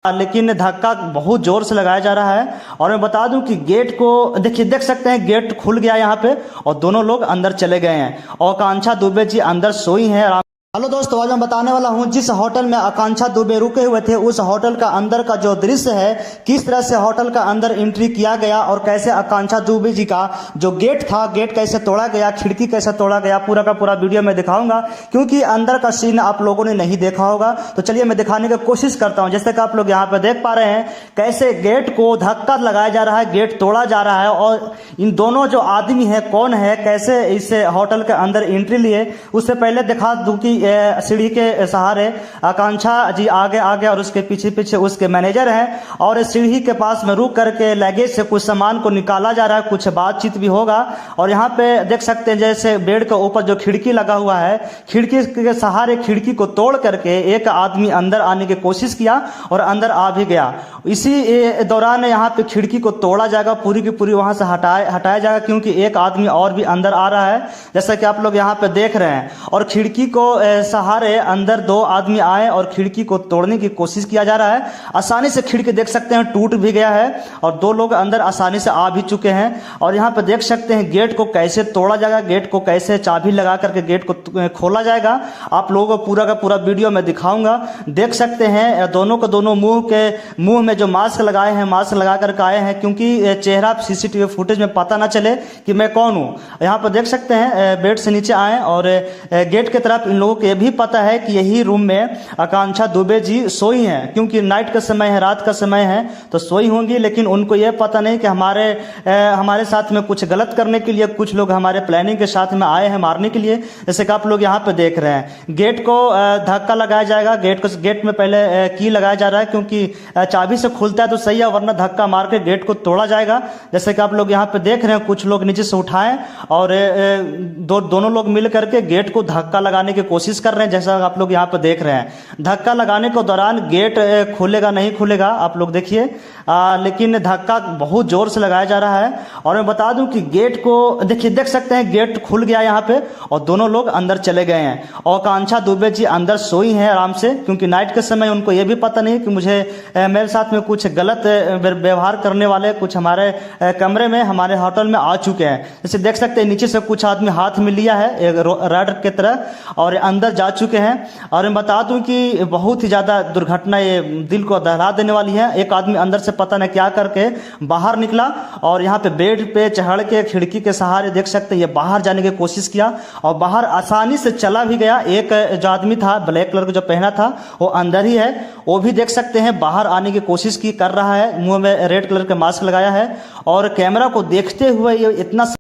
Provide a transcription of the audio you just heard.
लेकिन धक्का बहुत जोर से लगाया जा रहा है। और मैं बता दूं कि गेट को देखिए, देख सकते हैं गेट खुल गया यहाँ पे और दोनों लोग अंदर चले गए हैं और आकांक्षा दुबे जी अंदर सोई हैं। हेलो दोस्तों, आज मैं बताने वाला हूं जिस होटल में आकांक्षा दुबे रुके हुए थे उस होटल का अंदर का जो दृश्य है, किस तरह से होटल का अंदर एंट्री किया गया और कैसे आकांक्षा दुबे जी का जो गेट था, गेट कैसे तोड़ा गया, खिड़की कैसे तोड़ा गया, पूरा का पूरा वीडियो में दिखाऊंगा क्योंकि अंदर का सीन आप लोगों ने नहीं देखा होगा। तो चलिए मैं दिखाने की कोशिश करता हूँ। जैसे कि आप लोग यहाँ पे देख पा रहे हैं कैसे गेट को धक्का लगाया जा रहा है, गेट तोड़ा जा रहा है और इन दोनों जो आदमी है कौन है, कैसे इस होटल के अंदर एंट्री लिए। उससे पहले दिखा दूं कि सीढ़ी के सहारे आकांक्षा जी आगे आगे और उसके पीछे पीछे उसके मैनेजर हैं और सीढ़ी के पास में रुक करके लगेज से कुछ सामान को निकाला जा रहा है, कुछ बातचीत भी होगा। और यहाँ पे देख सकते हैं जैसे बेड के ऊपर जो खिड़की लगा हुआ है, खिड़की के सहारे खिड़की को तोड़ करके एक आदमी अंदर आने की कोशिश किया और अंदर आ भी गया। इसी दौरान यहाँ पे खिड़की को तोड़ा जाएगा, पूरी की पूरी वहां से हटाया जाएगा क्योंकि एक आदमी और भी अंदर आ रहा है जैसा कि आप लोग यहाँ पे देख रहे हैं। और खिड़की को सहारे अंदर दो आदमी आए और खिड़की को तोड़ने की कोशिश किया जा रहा है। आसानी से खिड़की देख सकते हैं टूट भी गया है और दो लोग अंदर आसानी से आ भी चुके हैं। और यहाँ पे देख सकते हैं गेट को कैसे तोड़ा जाएगा, गेट को कैसे चाबी लगा करके गेट को खोला जाएगा। आप लोगों को पूरा का पूरा वीडियो में दिखाऊंगा। देख सकते हैं दोनों को दोनों मुंह में जो मास्क लगाए हैं, मास्क लगा करके आए हैं क्योंकि चेहरा सीसीटीवी फुटेज में पता ना चले कि मैं कौन हूँ। यहाँ पर देख सकते हैं बेड से नीचे आए और गेट की तरफ इन लोगों को यह भी पता है कि यही रूम में आकांक्षा दुबे जी सोई हैं क्योंकि नाइट का समय है, रात का समय है तो सोई होंगी। लेकिन उनको यह पता नहीं कि हमारे साथ में कुछ गलत करने के लिए कुछ लोग हमारे प्लानिंग के साथ में आए हैं मारने के लिए। जैसे कि आप लोग यहाँ पे देख रहे हैं गेट को धक्का लगाया जाएगा। गेट में पहले की लगाया जा रहा है क्योंकि चाबी से खुलता है तो सही है, वरना धक्का मार के गेट को तोड़ा जाएगा। जैसे कि आप लोग यहाँ पे देख रहे हैं कुछ लोग नीचे से उठाएं और दोनों लोग मिल करके गेट को धक्का लगाने की कोशिश कर रहे हैं। जैसा आप लोग यहाँ पे देख रहे हैं धक्का लगाने के दौरान गेट खुलेगा नहीं खुलेगा आप लोग देखिए, लेकिन धक्का बहुत जोर से लगाया जा रहा है। और मैं बता दूं कि गेट को देखिए, देख सकते हैं गेट खुल गया यहाँ पे और दोनों लोग अंदर चले गए हैं और आकांक्षा दुबे जी अंदर सोई हैं आराम से क्योंकि नाइट के समय उनको यह भी पता नहीं कि मेरे साथ में कुछ गलत व्यवहार करने वाले कुछ हमारे कमरे में, हमारे होटल में आ चुके हैं। जैसे देख सकते हैं नीचे से कुछ आदमी हाथ में लिया है एक रॉड की तरह और अंदर जा चुके हैं। और मैं बता दूं कि बहुत ही ज्यादा दुर्घटना ये दिल को दहला देने वाली है। एक आदमी अंदर से पता नहीं क्या करके बाहर निकला और यहाँ पे बेड पे चढ़ के खिड़की के सहारे देख सकते हैं ये बाहर जाने की कोशिश किया और बाहर आसानी से चला भी गया। एक जो आदमी था ब्लैक कलर का जो पहना था वो अंदर ही है, वो भी देख सकते हैं बाहर आने की कोशिश कर रहा है, मुंह में रेड कलर का मास्क लगाया है और कैमरा को देखते हुए ये इतना